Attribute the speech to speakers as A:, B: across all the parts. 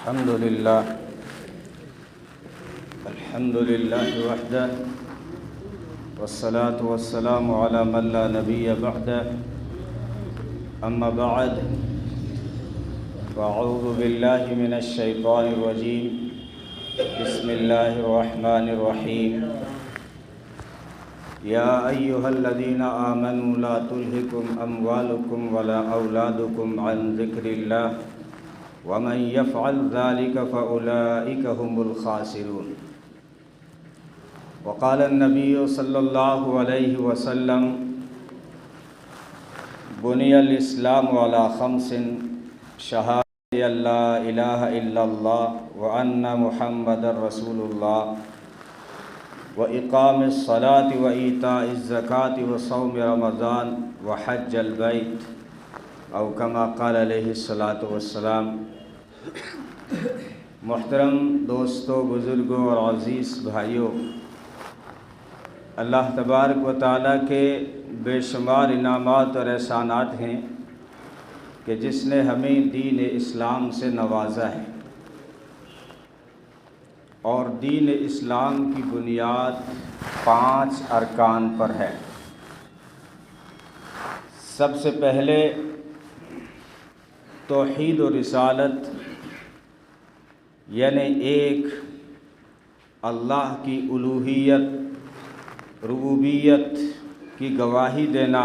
A: الحمد لله وحده والصلاة والسلام على من لا نبي بعده أما بعد فأعوذ بالله من الشيطان الرجيم بسم الله الرحمن الرحيم يا أيها الذين آمنوا لا تلهكم أموالكم ولا أولادكم عن ذكر الله ومن يفعل ذلك فأولئك هم الخاسرون وقال النبي صلى الله عليه وسلم بني الإسلام على خمس شهادة أن لا إله إلا الله وأن محمد رسول الله وإقام الصلاة وإيتاء الزكاة وصوم رمضان وحج البيت او كما قال علیہ الصلاۃ والسلام۔ محترم دوستوں، بزرگوں اور عزیز بھائیوں، اللہ تبارک و تعالیٰ کے بے شمار انعامات اور احسانات ہیں کہ جس نے ہمیں دین اسلام سے نوازا ہے، اور دین اسلام کی بنیاد 5 ارکان پر ہے۔ سب سے پہلے توحید و رسالت، یعنی ایک اللہ کی الوہیت ربوبیت کی گواہی دینا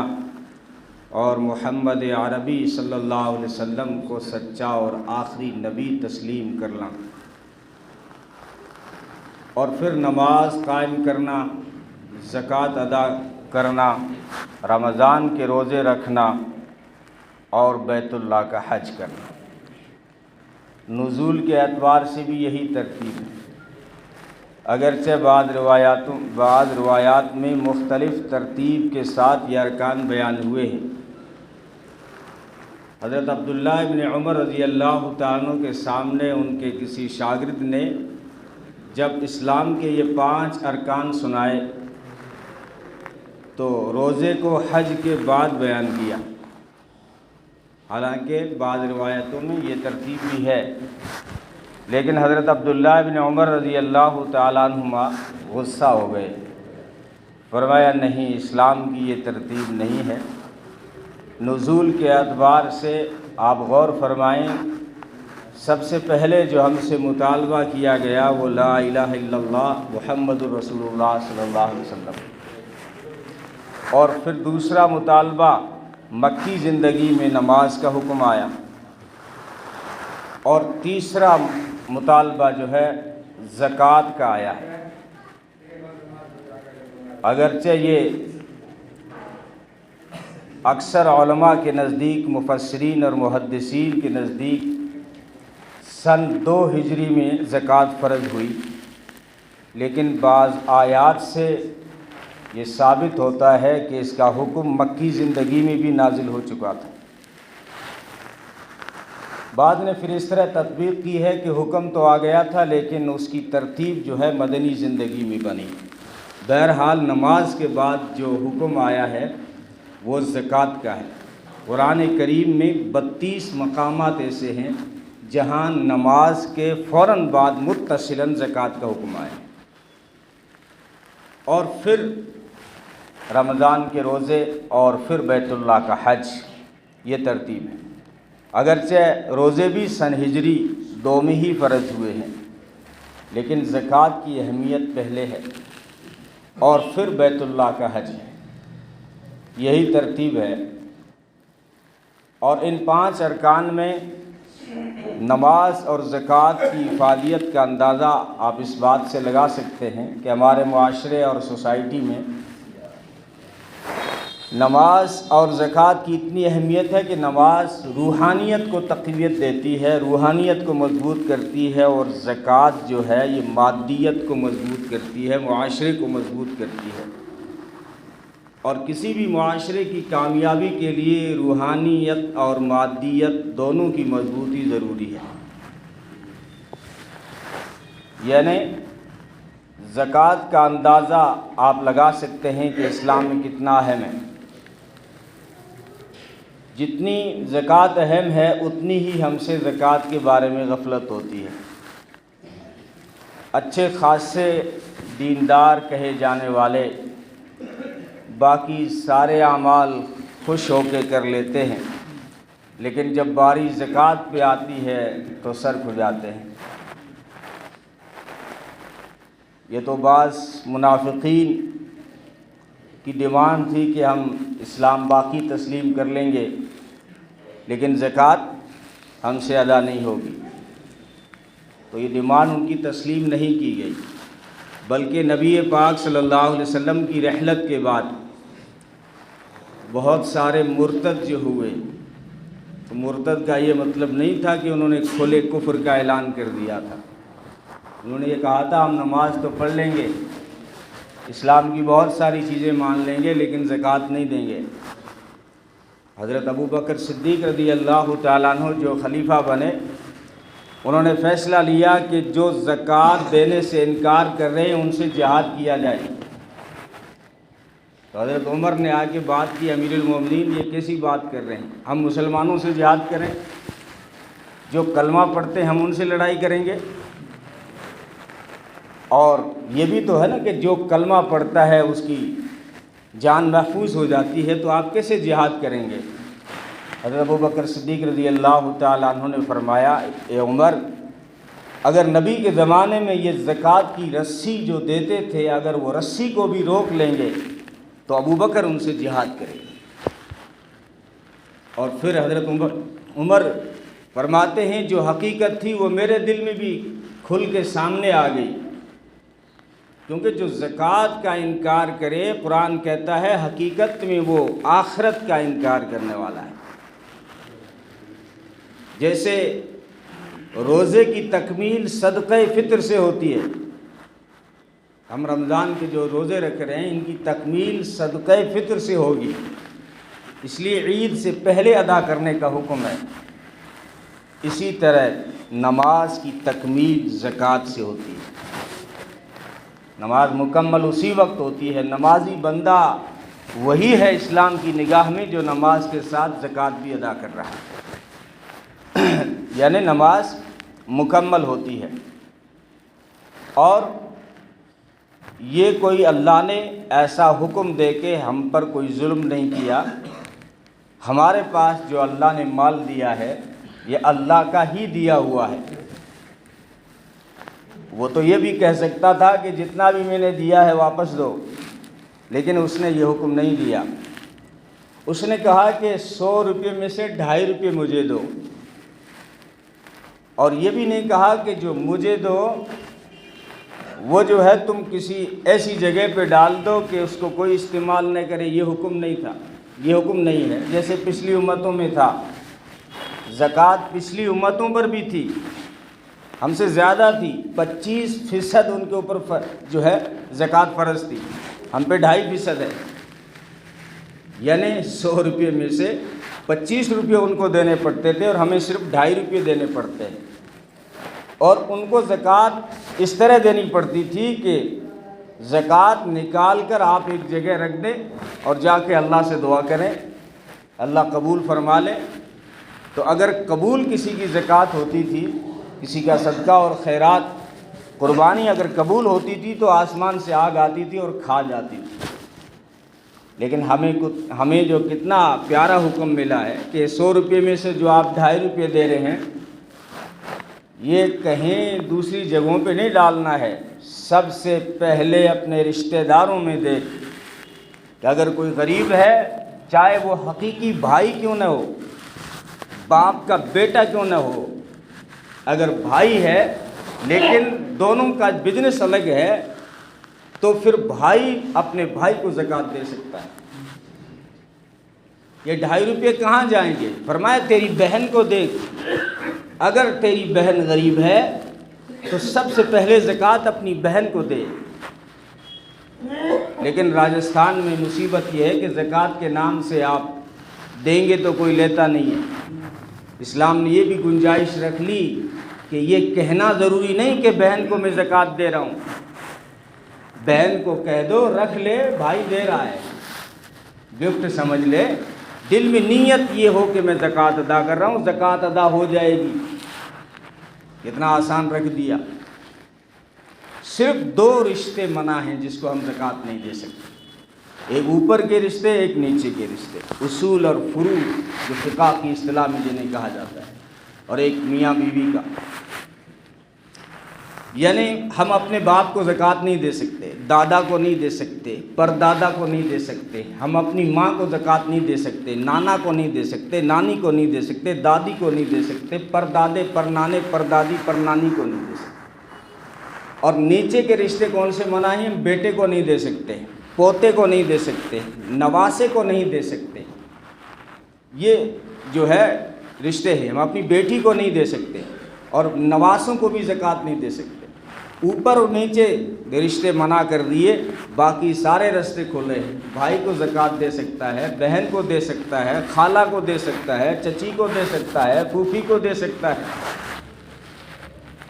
A: اور محمد عربی صلی اللہ علیہ وسلم کو سچا اور آخری نبی تسلیم کرنا، اور پھر نماز قائم کرنا، زکوٰۃ ادا کرنا، رمضان کے روزے رکھنا اور بیت اللہ کا حج کرنا۔ نزول کے اعتبار سے بھی یہی ترتیب ہے، اگرچہ بعض روایات میں مختلف ترتیب کے ساتھ یہ ارکان بیان ہوئے ہیں۔ حضرت عبداللہ ابن عمر رضی اللہ تعالیٰ عنہ کے سامنے ان کے کسی شاگرد نے جب اسلام کے یہ 5 ارکان سنائے تو روزے کو حج کے بعد بیان کیا، حالانکہ بعض روایتوں میں یہ ترتیب بھی ہے، لیکن حضرت عبداللہ ابن عمر رضی اللہ تعالیٰ عنہما غصہ ہو گئے، فرمایا نہیں، اسلام کی یہ ترتیب نہیں ہے۔ نزول کے اعتبار سے آپ غور فرمائیں، سب سے پہلے جو ہم سے مطالبہ کیا گیا وہ لا الہ الا اللہ محمد رسول اللہ صلی اللہ علیہ وسلم، اور پھر دوسرا مطالبہ مکی زندگی میں نماز کا حکم آیا، اور تیسرا مطالبہ جو ہے زکوٰۃ کا آیا ہے۔ اگرچہ یہ اکثر علماء کے نزدیک، مفسرین اور محدثین کے نزدیک سن 2 ہجری میں زکوٰۃ فرض ہوئی، لیکن بعض آیات سے یہ ثابت ہوتا ہے کہ اس کا حکم مکی زندگی میں بھی نازل ہو چکا تھا۔ بعض نے پھر اس طرح تطبیق کی ہے کہ حکم تو آ گیا تھا، لیکن اس کی ترتیب جو ہے مدنی زندگی میں بنی۔ بہرحال نماز کے بعد جو حکم آیا ہے وہ زکوٰۃ کا ہے۔ قرآن کریم میں 32 مقامات ایسے ہیں جہاں نماز کے فوراً بعد متصلاً زکوٰۃ کا حکم آیا، اور پھر رمضان کے روزے اور پھر بیت اللہ کا حج، یہ ترتیب ہے۔ اگرچہ روزے بھی سن ہجری 2 میں ہی فرض ہوئے ہیں، لیکن زکوٰۃ کی اہمیت پہلے ہے اور پھر بیت اللہ کا حج ہے، یہی ترتیب ہے۔ اور ان 5 ارکان میں نماز اور زکوٰۃ کی افادیت کا اندازہ آپ اس بات سے لگا سکتے ہیں کہ ہمارے معاشرے اور سوسائٹی میں نماز اور زکوٰۃ کی اتنی اہمیت ہے کہ نماز روحانیت کو تقویت دیتی ہے، روحانیت کو مضبوط کرتی ہے، اور زکوٰۃ جو ہے یہ مادیت کو مضبوط کرتی ہے، معاشرے کو مضبوط کرتی ہے۔ اور کسی بھی معاشرے کی کامیابی کے لیے روحانیت اور مادیت دونوں کی مضبوطی ضروری ہے۔ یعنی زکوٰۃ کا اندازہ آپ لگا سکتے ہیں کہ اسلام میں کتنا اہم ہے۔ جتنی زکوٰۃ اہم ہے اتنی ہی ہم سے زکوٰۃ کے بارے میں غفلت ہوتی ہے۔ اچھے خاصے دیندار کہے جانے والے باقی سارے اعمال خوش ہو کے کر لیتے ہیں، لیکن جب باری زکوٰۃ پہ آتی ہے تو سر کھجاتے ہیں۔ یہ تو بعض منافقین کی ڈیمانڈ تھی کہ ہم اسلام باقی تسلیم کر لیں گے لیکن زکوٰۃ ہم سے ادا نہیں ہوگی، تو یہ ڈیمانڈ ان کی تسلیم نہیں کی گئی، بلکہ نبی پاک صلی اللہ علیہ وسلم کی رحلت کے بعد بہت سارے مرتد جو ہوئے، تو مرتد کا یہ مطلب نہیں تھا کہ انہوں نے کھلے کفر کا اعلان کر دیا تھا۔ انہوں نے یہ کہا تھا ہم نماز تو پڑھ لیں گے، اسلام کی بہت ساری چیزیں مان لیں گے لیکن زکوٰۃ نہیں دیں گے۔ حضرت ابو بکر صدیق رضی اللہ تعالیٰ عنہ جو خلیفہ بنے، انہوں نے فیصلہ لیا کہ جو زکوٰۃ دینے سے انکار کر رہے ہیں ان سے جہاد کیا جائے۔ تو حضرت عمر نے آ کے بات کی، امیر المومنین یہ کیسی بات کر رہے ہیں، ہم مسلمانوں سے جہاد کریں؟ جو کلمہ پڑھتے ہیں ہم ان سے لڑائی کریں گے؟ اور یہ بھی تو ہے نا کہ جو کلمہ پڑھتا ہے اس کی جان محفوظ ہو جاتی ہے، تو آپ کیسے جہاد کریں گے؟ حضرت ابو بکر صدیق رضی اللہ تعالیٰ عنہ نے فرمایا، اے عمر، اگر نبی کے زمانے میں یہ زکوٰۃ کی رسی جو دیتے تھے اگر وہ رسی کو بھی روک لیں گے تو ابو بکر ان سے جہاد کرے گا۔ اور پھر حضرت عمر فرماتے ہیں جو حقیقت تھی وہ میرے دل میں بھی کھل کے سامنے آ گئی، کیونکہ جو زکوٰۃ کا انکار کرے، قرآن کہتا ہے حقیقت میں وہ آخرت کا انکار کرنے والا ہے۔ جیسے روزے کی تکمیل صدقہ فطر سے ہوتی ہے، ہم رمضان کے جو روزے رکھ رہے ہیں ان کی تکمیل صدقہ فطر سے ہوگی، اس لیے عید سے پہلے ادا کرنے کا حکم ہے۔ اسی طرح نماز کی تکمیل زکوٰۃ سے ہوتی ہے، نماز مکمل اسی وقت ہوتی ہے۔ نمازی بندہ وہی ہے اسلام کی نگاہ میں جو نماز کے ساتھ زکوٰۃ بھی ادا کر رہا ہے، یعنی نماز مکمل ہوتی ہے۔ اور یہ کوئی اللہ نے ایسا حکم دے کے ہم پر کوئی ظلم نہیں کیا، ہمارے پاس جو اللہ نے مال دیا ہے یہ اللہ کا ہی دیا ہوا ہے۔ وہ تو یہ بھی کہہ سکتا تھا کہ جتنا بھی میں نے دیا ہے واپس دو، لیکن اس نے یہ حکم نہیں دیا۔ اس نے کہا کہ 100 روپے میں سے 2.5 روپے مجھے دو، اور یہ بھی نہیں کہا کہ جو مجھے دو وہ جو ہے تم کسی ایسی جگہ پہ ڈال دو کہ اس کو کوئی استعمال نہ کرے، یہ حکم نہیں تھا، یہ حکم نہیں ہے۔ جیسے پچھلی امتوں میں تھا، زکوٰۃ پچھلی امتوں پر بھی تھی، ہم سے زیادہ تھی، 25% ان کے اوپر جو ہے زکوٰۃ فرض تھی، ہم پہ 2.5% ہے، یعنی 100 روپے میں سے 25 روپے ان کو دینے پڑتے تھے اور ہمیں صرف 2.5 روپے دینے پڑتے ہیں۔ اور ان کو زکوٰۃ اس طرح دینی پڑتی تھی کہ زکوٰۃ نکال کر آپ ایک جگہ رکھ دیں اور جا کے اللہ سے دعا کریں اللہ قبول فرما لے۔ تو اگر قبول کسی کی زکوٰۃ ہوتی تھی، کسی کا صدقہ اور خیرات قربانی اگر قبول ہوتی تھی تو آسمان سے آگ آتی تھی اور کھا جاتی تھی۔ لیکن ہمیں جو کتنا پیارا حکم ملا ہے کہ 100 روپے میں سے جو آپ 2.5 روپے دے رہے ہیں یہ کہیں دوسری جگہوں پہ نہیں ڈالنا ہے، سب سے پہلے اپنے رشتہ داروں میں دے، کہ اگر کوئی غریب ہے چاہے وہ حقیقی بھائی کیوں نہ ہو، باپ کا بیٹا کیوں نہ ہو، اگر بھائی ہے لیکن دونوں کا بزنس الگ ہے تو پھر بھائی اپنے بھائی کو زکوٰۃ دے سکتا ہے۔ یہ 2.5 روپے کہاں جائیں گے؟ فرمایا تیری بہن کو دے، اگر تیری بہن غریب ہے تو سب سے پہلے زکوٰۃ اپنی بہن کو دے۔ لیکن راجستھان میں مصیبت یہ ہے کہ زکوٰۃ کے نام سے آپ دیں گے تو کوئی لیتا نہیں ہے۔ اسلام نے یہ بھی گنجائش رکھ لی کہ یہ کہنا ضروری نہیں کہ بہن کو میں زکوٰۃ دے رہا ہوں، بہن کو کہہ دو رکھ لے، بھائی دے رہا ہے، گفٹ سمجھ لے، دل میں نیت یہ ہو کہ میں زکوٰۃ ادا کر رہا ہوں، زکوٰۃ ادا ہو جائے گی۔ کتنا آسان رکھ دیا۔ صرف 2 رشتے منع ہیں جس کو ہم زکوٰۃ نہیں دے سکتے، ایک اوپر کے رشتے، ایک نیچے کے رشتے، اصول اور فروع جو فقہ کی اصطلاح میں جنہیں کہا جاتا ہے، اور ایک میاں بیوی کا۔ یعنی ہم اپنے باپ کو زکوٰۃ نہیں دے سکتے، دادا کو نہیں دے سکتے، پردادا کو نہیں دے سکتے، ہم اپنی ماں کو زکوٰۃ نہیں دے سکتے، نانا کو نہیں دے سکتے، نانی کو نہیں دے سکتے، دادی کو نہیں دے سکتے، پردادے، پرنانے، پردادی، پرنانی کو نہیں دے سکتے۔ اور نیچے کے رشتے کون سے منع ہیں؟ بیٹے کو نہیں دے سکتے، پوتے کو نہیں دے سکتے، نواسے کو نہیں دے سکتے۔ یہ جو ہے رشتے ہیں، ہم اپنی بیٹی کو نہیں دے سکتے اور نواسوں کو بھی زکوٰۃ نہیں دے سکتے۔ اوپر اور نیچے رشتے منع کر دیے، باقی سارے رستے کھلے ہیں۔ بھائی کو زکوٰۃ دے سکتا ہے، بہن کو دے سکتا ہے، خالہ کو دے سکتا ہے، چچی کو دے سکتا ہے، پھوپھی کو دے سکتا ہے۔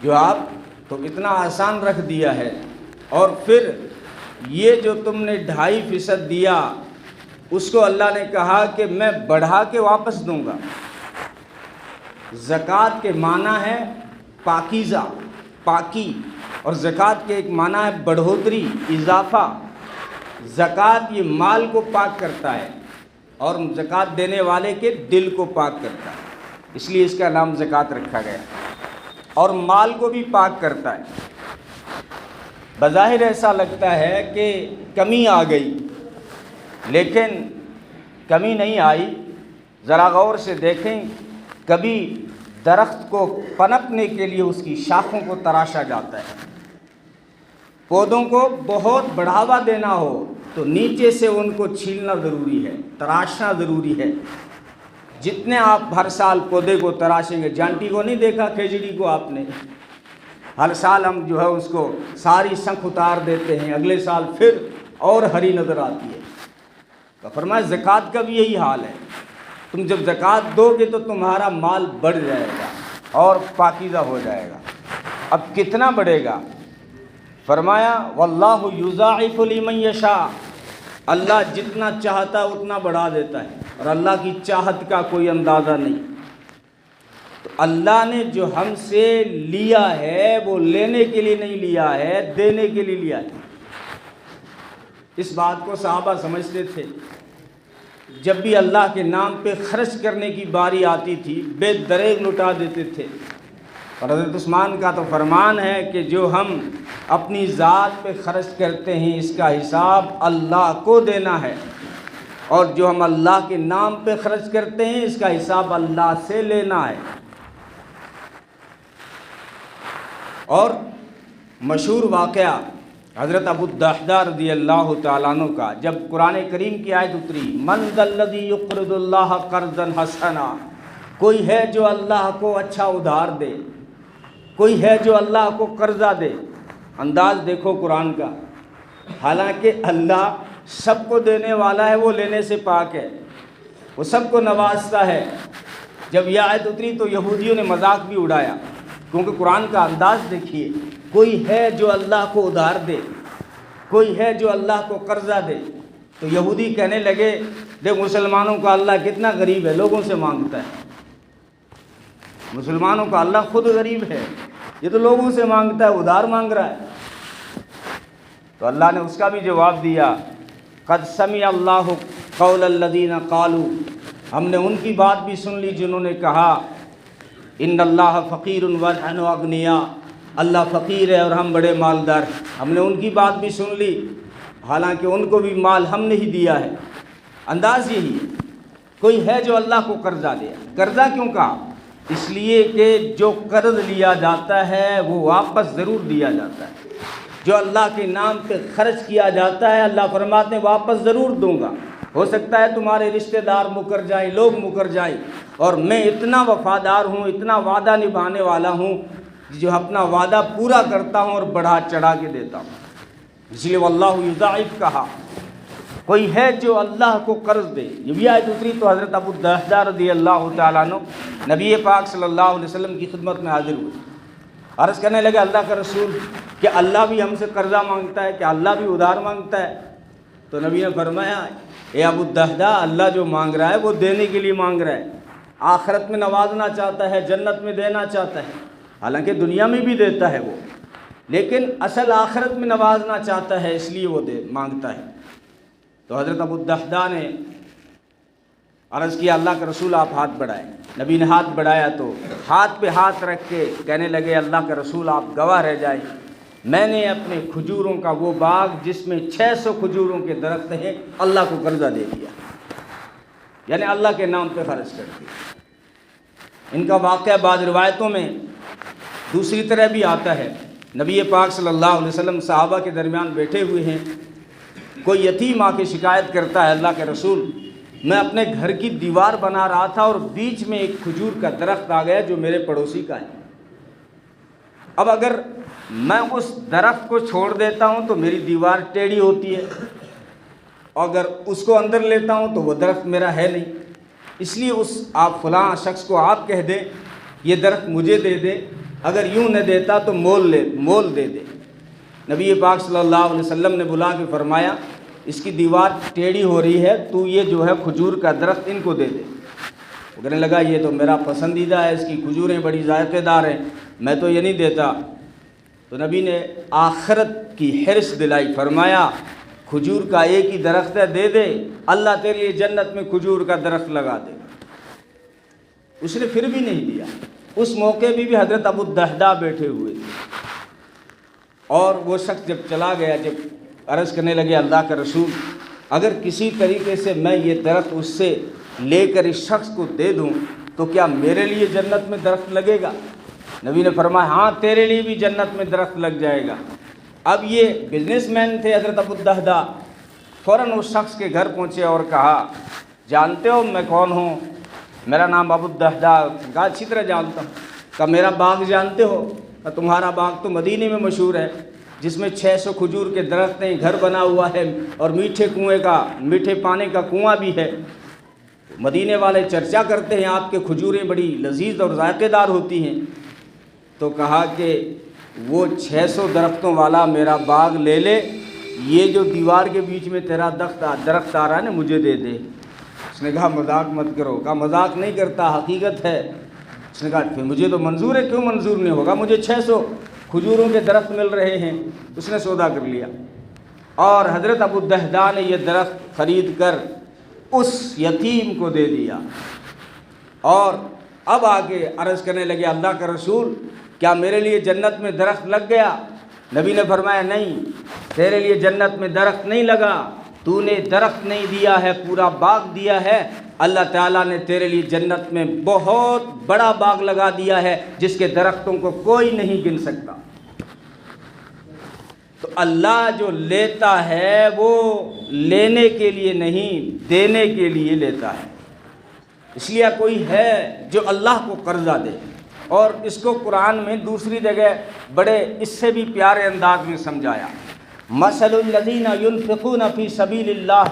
A: جو آپ تو اتنا آسان رکھ دیا ہے۔ اور پھر یہ جو تم نے 2.5% دیا، اس کو اللہ نے کہا کہ میں بڑھا کے واپس دوں گا۔ زکوٰۃ کے معنی ہے پاکیزہ، پاکی، اور زکوٰۃ کے ایک معنی ہے بڑھوتری، اضافہ۔ زکوٰۃ یہ مال کو پاک کرتا ہے اور زکوٰۃ دینے والے کے دل کو پاک کرتا ہے، اس لیے اس کا نام زکوٰۃ رکھا گیا، اور مال کو بھی پاک کرتا ہے۔ بظاہر ایسا لگتا ہے کہ کمی آ گئی، لیکن کمی نہیں آئی۔ ذرا غور سے دیکھیں، کبھی درخت کو پنپنے کے لیے اس کی شاخوں کو تراشا جاتا ہے۔ پودوں کو بہت بڑھاوا دینا ہو تو نیچے سے ان کو چھیلنا ضروری ہے، تراشنا ضروری ہے۔ جتنے آپ ہر سال پودے کو تراشیں گے، جانٹی کو نہیں دیکھا کھجڑی کو آپ نے؟ ہر سال ہم جو ہے اس کو ساری سنکھ اتار دیتے ہیں، اگلے سال پھر اور ہری نظر آتی ہے۔ تو فرمایا زکوٰۃ کا بھی یہی حال ہے، تم جب زکوٰۃ دو گے تو تمہارا مال بڑھ جائے گا اور پاکیزہ ہو جائے گا۔ اب کتنا بڑھے گا؟ فرمایا واللہ یضاعف لمن یشاء، اللہ جتنا چاہتا ہے اتنا بڑھا دیتا ہے، اور اللہ کی چاہت کا کوئی اندازہ نہیں۔ تو اللہ نے جو ہم سے لیا ہے وہ لینے کے لیے نہیں لیا ہے، دینے کے لیے لیا ہے۔ اس بات کو صحابہ سمجھتے تھے۔ جب بھی اللہ کے نام پہ خرچ کرنے کی باری آتی تھی، بے دریغ لٹا دیتے تھے۔ اور حضرت عثمان کا تو فرمان ہے کہ جو ہم اپنی ذات پہ خرچ کرتے ہیں اس کا حساب اللہ کو دینا ہے، اور جو ہم اللہ کے نام پہ خرچ کرتے ہیں اس کا حساب اللہ سے لینا ہے۔ اور مشہور واقعہ حضرت ابو الدحداء رضی اللہ تعالیٰ عنہ کا، جب قرآن کریم کی آیت اتری من ذا الذی یقرض اللہ قرضا حسنا، کوئی ہے جو اللہ کو اچھا ادھار دے، کوئی ہے جو اللہ کو قرضہ دے۔ انداز دیکھو قرآن کا، حالانکہ اللہ سب کو دینے والا ہے، وہ لینے سے پاک ہے، وہ سب کو نوازتا ہے۔ جب یہ آیت اتری تو یہودیوں نے مذاق بھی اڑایا، کیونکہ قرآن کا انداز دیکھیے، کوئی ہے جو اللہ کو ادھار دے، کوئی ہے جو اللہ کو قرضہ دے۔ تو یہودی کہنے لگے دیکھ مسلمانوں کا اللہ کتنا غریب ہے، لوگوں سے مانگتا ہے۔ مسلمانوں کا اللہ خود غریب ہے، یہ تو لوگوں سے مانگتا ہے، ادھار مانگ رہا ہے۔ تو اللہ نے اس کا بھی جواب دیا قد سمع اللہ قول الذین قالوا، ہم نے ان کی بات بھی سن لی جنہوں نے کہا ان اللہ فقیر ونحن اغنیاء، اللہ فقیر ہے اور ہم بڑے مالدار۔ ہم نے ان کی بات بھی سن لی، حالانکہ ان کو بھی مال ہم نے ہی دیا ہے۔ انداز یہی ہے، کوئی ہے جو اللہ کو قرضہ دے۔ قرضہ کیوں کہا؟ اس لیے کہ جو قرض لیا جاتا ہے وہ واپس ضرور دیا جاتا ہے۔ جو اللہ کے نام پہ خرچ کیا جاتا ہے اللہ فرماتے ہیں واپس ضرور دوں گا۔ ہو سکتا ہے تمہارے رشتہ دار مکر جائیں، لوگ مکر جائیں، اور میں اتنا وفادار ہوں، اتنا وعدہ نبھانے والا ہوں، جو اپنا وعدہ پورا کرتا ہوں اور بڑھا چڑھا کے دیتا ہوں۔ اس لیے واللہ یضاعف کہا، کوئی ہے جو اللہ کو قرض دے۔ یہ بھی آیت اتری تو حضرت ابو الدحداء رضی اللہ تعالیٰ عنہ نبی پاک صلی اللہ علیہ وسلم کی خدمت میں حاضر ہوئے، عرض کرنے لگے اللہ کا رسول کہ اللہ بھی ہم سے قرضہ مانگتا ہے، کہ اللہ بھی ادھار مانگتا ہے؟ تو نبی نے فرمایا اے ابو الدہداء، اللہ جو مانگ رہا ہے وہ دینے کے لیے مانگ رہا ہے، آخرت میں نوازنا چاہتا ہے، جنت میں دینا چاہتا ہے، حالانکہ دنیا میں بھی دیتا ہے وہ، لیکن اصل آخرت میں نوازنا چاہتا ہے، اس لیے وہ مانگتا ہے۔ تو حضرت ابو الدہداء نے عرض کیا اللہ کے رسول آپ ہاتھ بڑھائیں۔ نبی نے ہاتھ بڑھایا تو ہاتھ پہ ہاتھ رکھ کے کہنے لگے اللہ کے رسول آپ گواہ رہ جائیں، میں نے اپنے کھجوروں کا وہ باغ جس میں 600 کھجوروں کے درخت ہیں اللہ کو قرضہ دے دیا، یعنی اللہ کے نام پہ خرچ کر دیا۔ ان کا واقعہ بعض روایتوں میں دوسری طرح بھی آتا ہے۔ نبی پاک صلی اللہ علیہ وسلم صحابہ کے درمیان بیٹھے ہوئے ہیں، کوئی یتیم آ کے شکایت کرتا ہے اللہ کے رسول میں اپنے گھر کی دیوار بنا رہا تھا اور بیچ میں ایک کھجور کا درخت آ گیا جو میرے پڑوسی کا ہے، اب اگر میں اس درخت کو چھوڑ دیتا ہوں تو میری دیوار ٹیڑھی ہوتی ہے، اگر اس کو اندر لیتا ہوں تو وہ درخت میرا ہے نہیں، اس لیے اس آپ فلاں شخص کو آپ کہہ دیں یہ درخت مجھے دے دے، اگر یوں نہ دیتا تو مول دے دے۔ نبی پاک صلی اللہ علیہ وسلم نے بلا کے فرمایا اس کی دیوار ٹیڑھی ہو رہی ہے، تو یہ جو ہے کھجور کا درخت ان کو دے دے۔ وہ کہنے لگا یہ تو میرا پسندیدہ ہے، اس کی کھجوریں بڑی ذائقے دار ہیں، میں تو یہ نہیں دیتا۔ تو نبی نے آخرت کی حرص دلائی، فرمایا کھجور کا ایک ہی درخت ہے، دے دے، اللہ تیرے لیے جنت میں کھجور کا درخت لگا دے گا۔ اس نے پھر بھی نہیں دیا۔ اس موقع بھی حضرت ابو الدہداء بیٹھے ہوئے تھے، اور وہ شخص جب چلا گیا، جب عرض کرنے لگے اللہ کا رسول اگر کسی طریقے سے میں یہ درخت اس سے لے کر اس شخص کو دے دوں تو کیا میرے لیے جنت میں درخت لگے گا؟ نبی نے فرمایا ہاں تیرے لیے بھی جنت میں درخت لگ جائے گا۔ اب یہ بزنس مین تھے حضرت ابو الدہداء، فوراً اس شخص کے گھر پہنچے اور کہا جانتے ہو میں کون ہوں؟ میرا نام ابو الدہداء۔ کہا اچھی طرح جانتا ہوں۔ کہا میرا باغ جانتے ہو؟ کہا تمہارا باغ تو مدینے میں مشہور ہے، جس میں 600 کھجور کے درخت ہیں، گھر بنا ہوا ہے اور میٹھے پانی کا کنواں بھی ہے، مدینے والے چرچا کرتے ہیں آپ کے کھجوریں بڑی لذیذ اور ذائقے دار ہوتی ہیں۔ تو کہا کہ وہ 600 درختوں والا میرا باغ لے لے، یہ جو دیوار کے بیچ میں تیرا درخت آ رہا ہے نا مجھے دے دے۔ اس نے کہا مذاق مت کرو۔ کہا مذاق نہیں کرتا، حقیقت ہے۔ اس نے کہا پھر مجھے تو منظور ہے، کیوں منظور نہیں ہوگا؟ مجھے 600 کھجوروں کے درخت مل رہے ہیں۔ اس نے سودا کر لیا، اور حضرت ابو الدہداء نے یہ درخت خرید کر اس یتیم کو دے دیا، اور اب آگے عرض کرنے لگے اللہ کا رسول کیا میرے لیے جنت میں درخت لگ گیا؟ نبی نے فرمایا نہیں، تیرے لیے جنت میں درخت نہیں لگا، تو نے درخت نہیں دیا ہے، پورا باغ دیا ہے۔ اللہ تعالیٰ نے تیرے لیے جنت میں بہت بڑا باغ لگا دیا ہے جس کے درختوں کو کوئی نہیں گن سکتا۔ تو اللہ جو لیتا ہے وہ لینے کے لیے نہیں، دینے کے لیے لیتا ہے۔ اس لیے کوئی ہے جو اللہ کو قرضہ دے، اور اس کو قرآن میں دوسری جگہ بڑے اس سے بھی پیارے انداز میں سمجھایا۔ مثل الذین ينفقون فی سبیل اللہ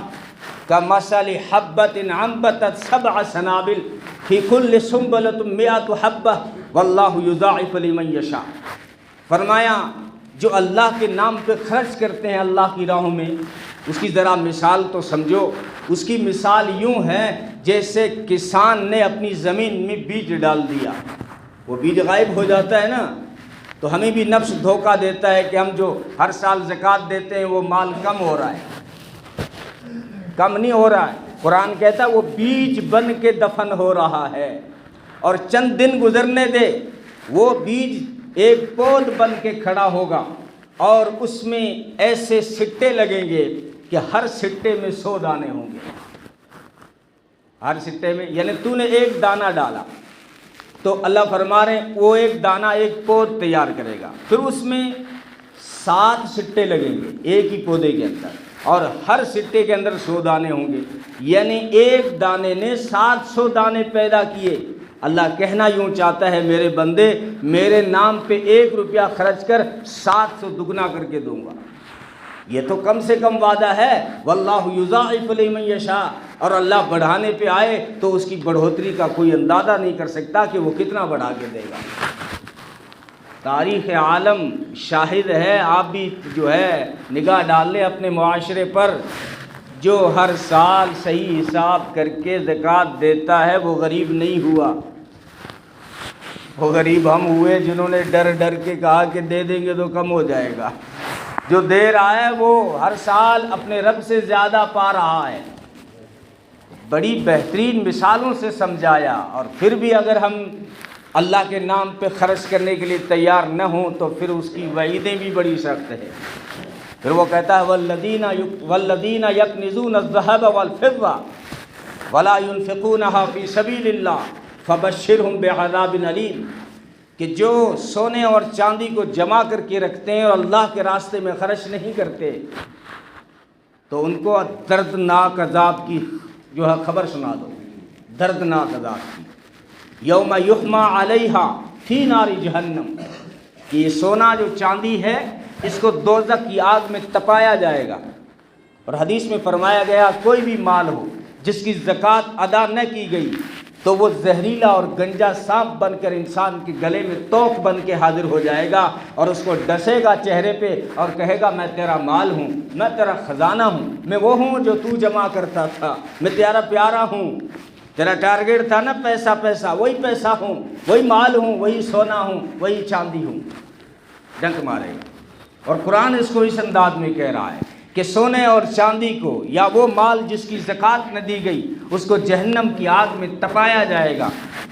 A: کمثل حبۃ انبتت 7 سنابل فی کل سنبلۃ 100 حبۃ واللہ یضاعف لمن یشاء۔ فرمایا جو اللہ کے نام پہ خرچ کرتے ہیں اللہ کی راہوں میں، اس کی ذرا مثال تو سمجھو۔ اس کی مثال یوں ہے جیسے کسان نے اپنی زمین میں بیج ڈال دیا، وہ بیج غائب ہو جاتا ہے نا، تو ہمیں بھی نفس دھوکہ دیتا ہے کہ ہم جو ہر سال زکوٰۃ دیتے ہیں وہ مال کم ہو رہا ہے، کم نہیں ہو رہا ہے۔ قرآن کہتا ہے وہ بیج بن کے دفن ہو رہا ہے، اور چند دن گزرنے دے وہ بیج ایک پود بن کے کھڑا ہوگا، اور اس میں ایسے سٹے لگیں گے کہ ہر سٹے میں 100 دانے ہوں گے۔ ہر سٹے میں، یعنی تو نے ایک دانہ ڈالا تو اللہ فرما رہے ہیں وہ ایک دانہ ایک پود تیار کرے گا، پھر اس میں 7 سٹے لگیں گے ایک ہی پودے کے اندر، اور ہر سٹے کے اندر 100 دانے ہوں گے، یعنی ایک دانے نے 700 دانے پیدا کیے۔ اللہ کہنا یوں چاہتا ہے میرے بندے میرے نام پہ 1 روپیہ خرچ کر 700 دگنا کر کے دوں گا۔ یہ تو کم سے کم وعدہ ہے، واللہ یضاعف لمن یشاء، اور اللہ بڑھانے پہ آئے تو اس کی بڑھوتری کا کوئی اندازہ نہیں کر سکتا کہ وہ کتنا بڑھا کے دے گا۔ تاریخ عالم شاہد ہے، آپ بھی جو ہے نگاہ ڈال لیں اپنے معاشرے پر، جو ہر سال صحیح حساب کر کے زکوٰۃ دیتا ہے وہ غریب نہیں ہوا، وہ غریب ہم ہوئے جنہوں نے ڈر ڈر کے کہا کہ دے دیں گے تو کم ہو جائے گا۔ جو دے رہا ہے وہ ہر سال اپنے رب سے زیادہ پا رہا ہے۔ بڑی بہترین مثالوں سے سمجھایا، اور پھر بھی اگر ہم اللہ کے نام پہ خرچ کرنے کے لیے تیار نہ ہوں تو پھر اس کی وعیدیں بھی بڑی سخت ہیں۔ پھر وہ کہتا ہے والذین یکنزون الذھب والفضہ ولا ينفقونها فی سبیل اللہ فبشرہم بعذاب علیم، کہ جو سونے اور چاندی کو جمع کر کے رکھتے ہیں اور اللہ کے راستے میں خرچ نہیں کرتے تو ان کو دردناک عذاب کی جو ہے خبر سنا دو، دردناک عذاب کی۔ یوم یحمى علیہا فی نار جہنم، کہ یہ سونا جو چاندی ہے اس کو دوزخ کی آگ میں تپایا جائے گا۔ اور حدیث میں فرمایا گیا کوئی بھی مال ہو جس کی زکوٰۃ ادا نہ کی گئی تو وہ زہریلا اور گنجا سانپ بن کر انسان کے گلے میں توق بن کے حاضر ہو جائے گا اور اس کو ڈسے گا چہرے پہ اور کہے گا میں تیرا مال ہوں، میں تیرا خزانہ ہوں، میں وہ ہوں جو تو جمع کرتا تھا، میں تیرا پیارا ہوں، تیرا ٹارگیٹ تھا نا پیسہ پیسہ، وہی پیسہ ہوں، وہی مال ہوں، وہی سونا ہوں، وہی چاندی ہوں، ڈنک مارے گا۔ اور قرآن اس کو اس انداز میں کہہ رہا ہے کہ سونے اور چاندی کو یا وہ مال جس کی زکوٰۃ نہ دی گئی اس کو جہنم کی آگ میں تپایا جائے گا۔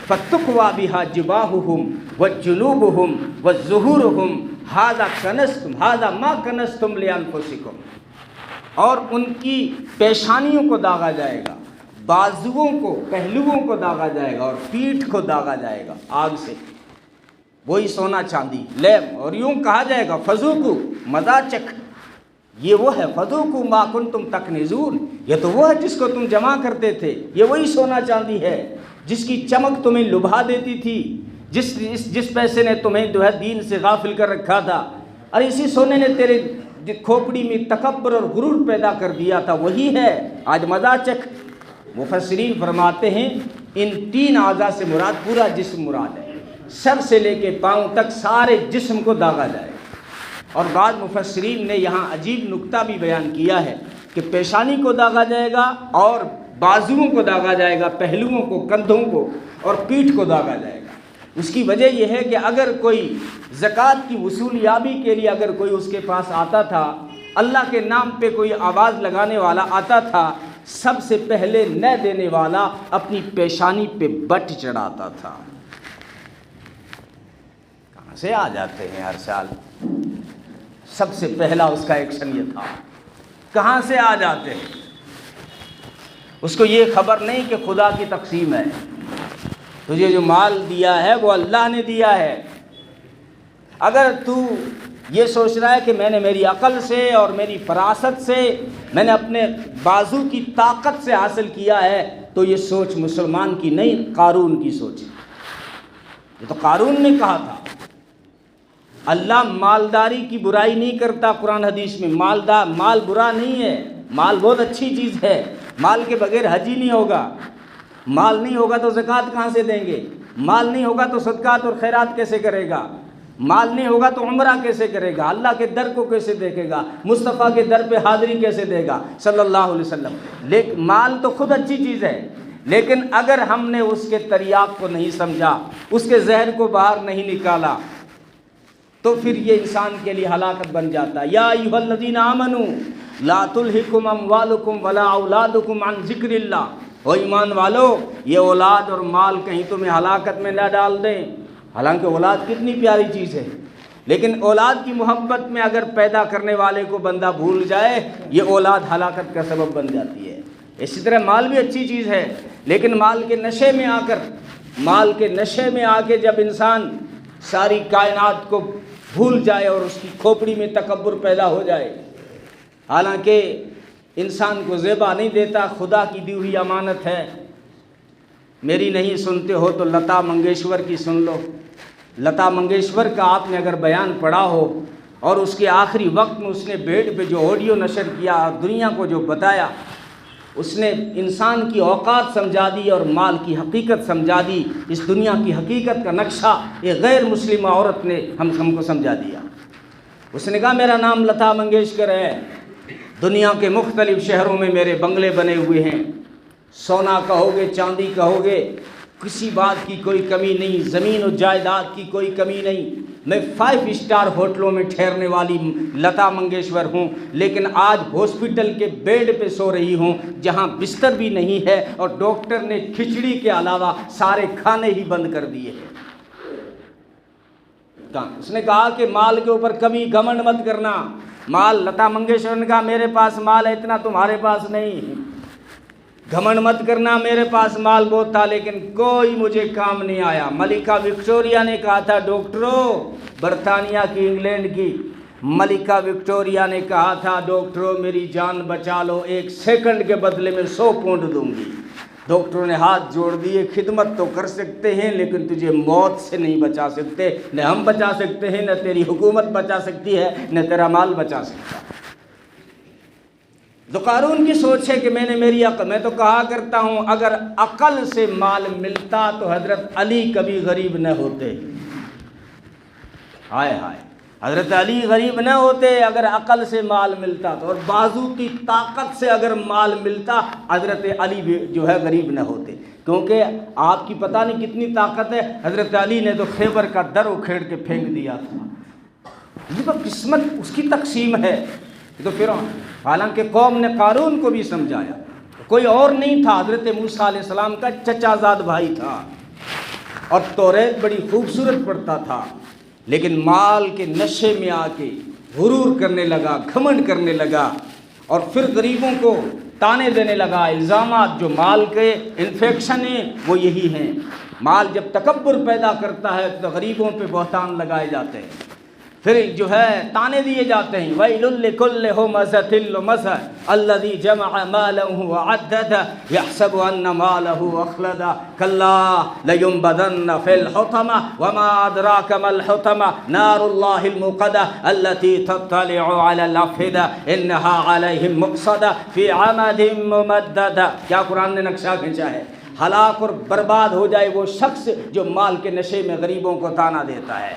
A: فَتُقْوَى بِهَا جِبَاهُهُمْ وَجُنُوبُهُمْ وَظُهُورُهُمْ هَذَا كَنَزْتُمْ هَذَا مَا كَنَزْتُمْ لِأَنفُسِكُمْ، اور ان کی پیشانیوں کو داغا جائے گا، بازوؤں کو، پہلوؤں کو داغا جائے گا اور پیٹھ کو داغا جائے گا آگ سے، وہی سونا چاندی لیب، اور یوں کہا جائے گا فذوقوا، مزہ چکھ، یہ وہ ہے فذوقوا ما کنتم تکنزون، یہ تو وہ ہے جس کو تم جمع کرتے تھے، یہ وہی سونا چاندی ہے جس کی چمک تمہیں لبھا دیتی تھی، جس پیسے نے تمہیں جو ہے دین سے غافل کر رکھا تھا، اور اسی سونے نے تیرے کھوپڑی میں تکبر اور غرور پیدا کر دیا تھا، وہی ہے آج مزہ چکھ۔ مفسرین فرماتے ہیں ان تین اعضاء سے مراد پورا جسم مراد ہے، سر سے لے کے پاؤں تک سارے جسم کو داغا جائے۔ اور بعض مفسرین نے یہاں عجیب نکتہ بھی بیان کیا ہے کہ پیشانی کو داغا جائے گا اور بازوؤں کو داغا جائے گا، پہلوؤں کو، کندھوں کو اور پیٹھ کو داغا جائے گا۔ اس کی وجہ یہ ہے کہ اگر کوئی زکوٰۃ کی وصولیابی کے لیے اگر کوئی اس کے پاس آتا تھا، اللہ کے نام پہ کوئی آواز لگانے والا آتا تھا، سب سے پہلے نہ دینے والا اپنی پیشانی پہ بٹ چڑھاتا تھا۔ کہاں سے آ جاتے ہیں ہر سال؟ سب سے پہلا اس کا ایکشن یہ تھا، کہاں سے آ جاتے ہیں؟ اس کو یہ خبر نہیں کہ خدا کی تقسیم ہے، تجھے جو مال دیا ہے وہ اللہ نے دیا ہے۔ اگر تو یہ سوچ رہا ہے کہ میں نے میری عقل سے اور میری فراست سے، میں نے اپنے بازو کی طاقت سے حاصل کیا ہے، تو یہ سوچ مسلمان کی نہیں، قارون کی سوچ ہے۔ یہ تو قارون نے کہا تھا۔ اللہ مالداری کی برائی نہیں کرتا، قرآن حدیث میں مال برا نہیں ہے، مال بہت اچھی چیز ہے، مال کے بغیر حج ہی نہیں ہوگا، مال نہیں ہوگا تو زکوٰۃ کہاں سے دیں گے، مال نہیں ہوگا تو صدقات اور خیرات کیسے کرے گا، مال نہیں ہوگا تو عمرہ کیسے کرے گا، اللہ کے در کو کیسے دیکھے گا، مصطفیٰ کے در پہ حاضری کیسے دے گا صلی اللہ علیہ وسلم۔ لیکن مال تو خود اچھی چیز ہے، لیکن اگر ہم نے اس کے تریاق کو نہیں سمجھا، اس کے ذہن کو باہر نہیں نکالا، تو پھر یہ انسان کے لیے ہلاکت بن جاتا ہے۔ یا ایھا الذین آمنوا لا تلھکم اموالکم ولا اولادکم عن ذکر اللہ، او ایمان والو یہ اولاد اور مال کہیں تمہیں ہلاکت میں نہ ڈال دیں۔ حالانکہ اولاد کتنی پیاری چیز ہے، لیکن اولاد کی محبت میں اگر پیدا کرنے والے کو بندہ بھول جائے، یہ اولاد ہلاکت کا سبب بن جاتی ہے۔ اسی طرح مال بھی اچھی چیز ہے، لیکن مال کے نشے میں آ کے جب انسان ساری کائنات کو بھول جائے اور اس کی کھوپڑی میں تکبر پیدا ہو جائے، حالانکہ انسان کو زیبا نہیں دیتا، خدا کی دی ہوئی امانت ہے۔ میری نہیں سنتے ہو تو لتا منگیشکر کی سن لو۔ لتا منگیشکر کا آپ نے اگر بیان پڑھا ہو اور اس کے آخری وقت میں اس نے بیڈ پہ جو آڈیو نشر کیا اور دنیا کو جو بتایا، اس نے انسان کی اوقات سمجھا دی اور مال کی حقیقت سمجھا دی۔ اس دنیا کی حقیقت کا نقشہ ایک غیر مسلم عورت نے ہم کو سمجھا دیا۔ اس نے کہا میرا نام لتا منگیشکر ہے، دنیا کے مختلف شہروں میں میرے بنگلے بنے ہوئے ہیں، سونا کہو گے چاندی کہو گے، کسی بات کی کوئی کمی نہیں، زمین و جائیداد کی کوئی کمی نہیں۔ میں 5 اسٹار ہوٹلوں میں ٹھہرنے والی لتا منگیشکر ہوں، لیکن آج ہاسپٹل کے بیڈ پہ سو رہی ہوں جہاں بستر بھی نہیں ہے، اور ڈاکٹر نے کھچڑی کے علاوہ سارے کھانے ہی بند کر دیے ہیں۔ اس نے کہا کہ مال کے اوپر کمی گھمنڈ مت کرنا۔ مال، لتا منگیشکر نے کہا میرے پاس مال ہے اتنا تمہارے پاس نہیں، گھمنڈ مت کرنا، میرے پاس مال بہت تھا لیکن کوئی مجھے کام نہیں آیا۔ ملکہ وکٹوریہ نے کہا تھا ڈاکٹروں، برطانیہ کی، انگلینڈ کی ملکہ وکٹوریہ نے کہا تھا ڈاکٹروں میری جان بچا لو، 1 سیکنڈ کے بدلے میں 100 پاؤنڈ دوں گی۔ ڈاکٹروں نے ہاتھ جوڑ دیے، خدمت تو کر سکتے ہیں لیکن تجھے موت سے نہیں بچا سکتے، نہ ہم بچا سکتے ہیں، نہ تیری حکومت بچا سکتی ہے، نہ تیرا مال بچا سکتا۔ تو قارون کی سوچ ہے کہ میری عقل، میں تو کہا کرتا ہوں اگر عقل سے مال ملتا تو حضرت علی کبھی غریب نہ ہوتے۔ ہائے ہائے، حضرت علی غریب نہ ہوتے اگر عقل سے مال ملتا تو، اور بازو کی طاقت سے اگر مال ملتا حضرت علی بھی جو ہے غریب نہ ہوتے، کیونکہ آپ کی پتہ نہیں کتنی طاقت ہے۔ حضرت علی نے تو خیبر کا در اکھیڑ کے پھینک دیا تھا۔ یہ تو قسمت اس کی تقسیم ہے۔ تو پھر حالانکہ قوم نے قارون کو بھی سمجھایا، کوئی اور نہیں تھا، حضرت موسیٰ علیہ السلام کا چچا زاد بھائی تھا، اور توریت بڑی خوبصورت پڑھتا تھا، لیکن مال کے نشے میں آ کے غرور کرنے لگا، گھمنڈ کرنے لگا، اور پھر غریبوں کو تانے دینے لگا۔ الزامات جو مال کے انفیکشن ہیں وہ یہی ہیں۔ مال جب تکبر پیدا کرتا ہے تو غریبوں پہ بہتان لگائے جاتے ہیں، پھر جو ہے تانے دیے جاتے ہیں۔ وَيْلٌ لِكُلِّ هُمَزَةٍ لُمَزَةٍ الَّذِي جَمَعَ مَالَهُ وَعَدَّدَهُ يَحْسَبُ أَنَّ مَالَهُ أَخْلَدَهُ كَلَّا لَيُنبَذَنَّ فِي الْحُطَمَةِ وَمَا أَدْرَاكَ مَا الْحُطَمَةُ نَارُ اللَّهِ الْمُوقَدَةُ الَّتِي تَطَّلِعُ عَلَى الْأَفْئِدَةِ إِنَّهَا عَلَيْهِم مُّؤْصَدَةٌ فِي عَمَدٍ مُّمَدَّدَةٍ۔ کیا قرآن نے نقشہ کھینچا ہے؟ ہلاک اور برباد ہو جائے وہ شخص جو مال کے نشے میں غریبوں کو تانا دیتا ہے۔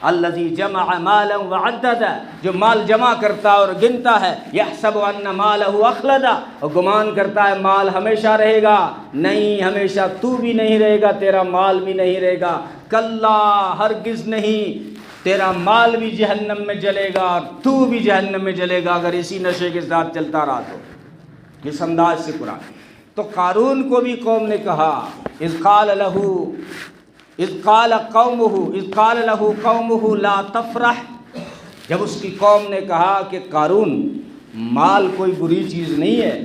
A: الذی جمع مالا وعدد، جو مال جمع کرتا اور گنتا ہے، یحسب ان مالہ اخلد، اور گمان کرتا ہے مال ہمیشہ رہے گا، نہیں، ہمیشہ تو بھی نہیں رہے گا، تیرا مال بھی نہیں رہے گا۔ کلا، ہرگز نہیں، تیرا مال بھی جہنم میں جلے گا اور تو بھی جہنم میں جلے گا اگر اسی نشے کے ساتھ چلتا رہا تو۔ اس انداز سے قرآن۔ تو قارون کو بھی قوم نے کہا، اذ قال له قومه لا تفرح، جب اس کی قوم نے کہا کہ قارون مال کوئی بری چیز نہیں ہے،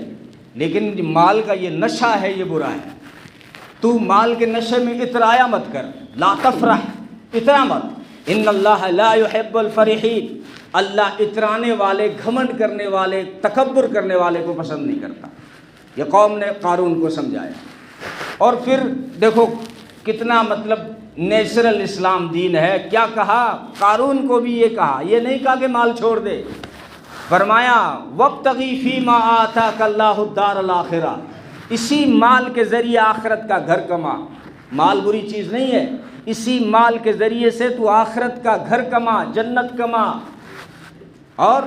A: لیکن مال کا یہ نشہ ہے یہ برا ہے، تو مال کے نشے میں اترایا مت کر، لا تفرح، اترا مت، ان اللہ لا يحب الفرحین، اللہ اترانے والے، گھمنڈ کرنے والے، تکبر کرنے والے کو پسند نہیں کرتا۔ یہ قوم نے قارون کو سمجھایا، اور پھر دیکھو کتنا مطلب نیچرل اسلام دین ہے۔ کیا کہا؟ قارون کو بھی یہ کہا، یہ نہیں کہا کہ مال چھوڑ دے، فرمایا وابتغی فیما آتاک اللہ الدار الآخرہ، اسی مال کے ذریعے آخرت کا گھر کما۔ مال بری چیز نہیں ہے، اسی مال کے ذریعے سے تو آخرت کا گھر کما، جنت کما۔ اور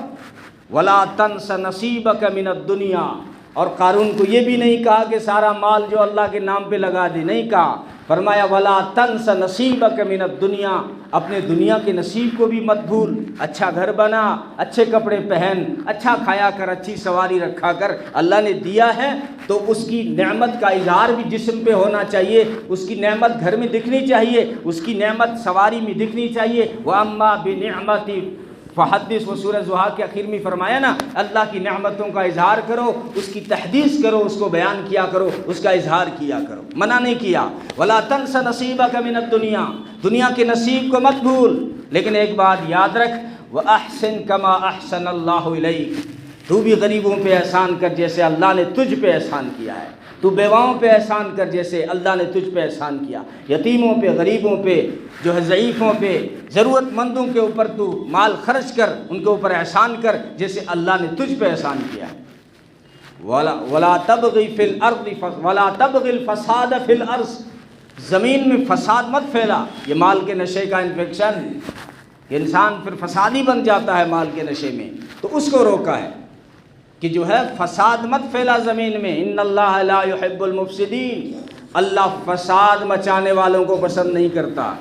A: ولا تنس نصیبک من الدنیا، اور قارون کو یہ بھی نہیں کہا کہ سارا مال جو اللہ کے نام پہ لگا دے، نہیں کہا، فرمایا ولا تنس نصیبک من الدنیا، اپنے دنیا کے نصیب کو بھی مت بھول، اچھا گھر بنا، اچھے کپڑے پہن، اچھا کھایا کر، اچھی سواری رکھا کر، اللہ نے دیا ہے تو اس کی نعمت کا اظہار بھی جسم پہ ہونا چاہیے، اس کی نعمت گھر میں دکھنی چاہیے، اس کی نعمت سواری میں دکھنی چاہیے۔ وَأَمَّا بِنِعْمَتِ فحدث، وہ سورہ زحا کے آخر میں فرمایا نا، اللہ کی نعمتوں کا اظہار کرو، اس کی تحدیث کرو، اس کو بیان کیا کرو، اس کا اظہار کیا کرو، منع نہیں کیا۔ ولا تنس نصیبک من الدنیا، دنیا کے نصیب کو مت بھول، لیکن ایک بات یاد رکھ، وَأَحْسِن كَمَا أَحْسَنَ اللَّهُ إِلَيْكَ، تو بھی غریبوں پہ احسان کر جیسے اللہ نے تجھ پہ احسان کیا ہے، تو بیواؤں پہ احسان کر جیسے اللہ نے تجھ پہ احسان کیا، یتیموں پہ، غریبوں پہ، جو ہے ضعیفوں پہ، ضرورت مندوں کے اوپر تو مال خرچ کر، ان کے اوپر احسان کر جیسے اللہ نے تجھ پہ احسان کیا ہے۔ ولا تبغی فی الارض ولا تبغی الفساد فی الارض، زمین میں فساد مت پھیلا، یہ مال کے نشے کا انفیکشن، انسان پھر فسادی بن جاتا ہے مال کے نشے میں، تو اس کو روکا ہے۔ کہ جو ہے فساد مت پھیلا زمین میں، ان اللہ لا يحب المفسدین، اللہ فساد مچانے والوں کو پسند نہیں کرتا۔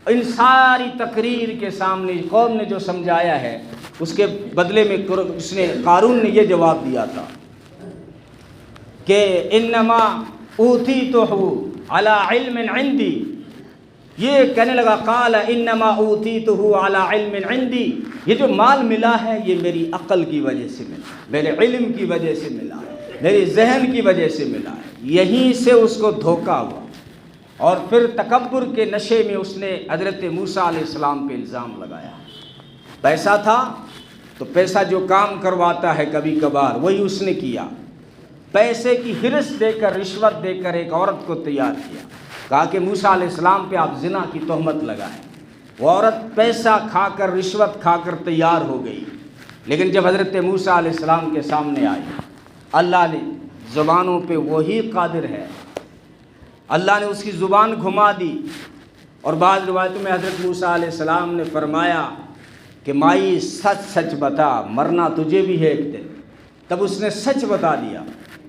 A: ان ساری تقریر کے سامنے قوم نے جو سمجھایا ہے، اس کے بدلے میں قارون نے یہ جواب دیا تھا کہ انما اوتیتہ علی علم عندی، یہ کہنے لگا قال انما اوتیتہ علی علم عندی، یہ جو مال ملا ہے یہ میری عقل کی وجہ سے ملا، میرے علم کی وجہ سے ملا، میری ذہن کی وجہ سے ملا ہے۔ یہیں سے اس کو دھوکہ ہوا، اور پھر تکبر کے نشے میں اس نے حضرت موسیٰ علیہ السلام پہ الزام لگایا۔ پیسہ تھا تو پیسہ جو کام کرواتا ہے کبھی کبھار وہی اس نے کیا، پیسے کی ہرس دے کر، رشوت دے کر ایک عورت کو تیار کیا، کہا کہ موسیٰ علیہ السلام پہ آپ زنا کی تہمت لگائیں۔ وہ عورت پیسہ کھا کر، رشوت کھا کر تیار ہو گئی، لیکن جب حضرت موسیٰ علیہ السلام کے سامنے آئی، اللہ نے زبانوں پہ وہی قادر ہے، اللہ نے اس کی زبان گھما دی۔ اور بعض روایتوں میں حضرت موسیٰ علیہ السلام نے فرمایا کہ مائی سچ سچ بتا، مرنا تجھے بھی ہے ایک دن۔ تب اس نے سچ بتا دیا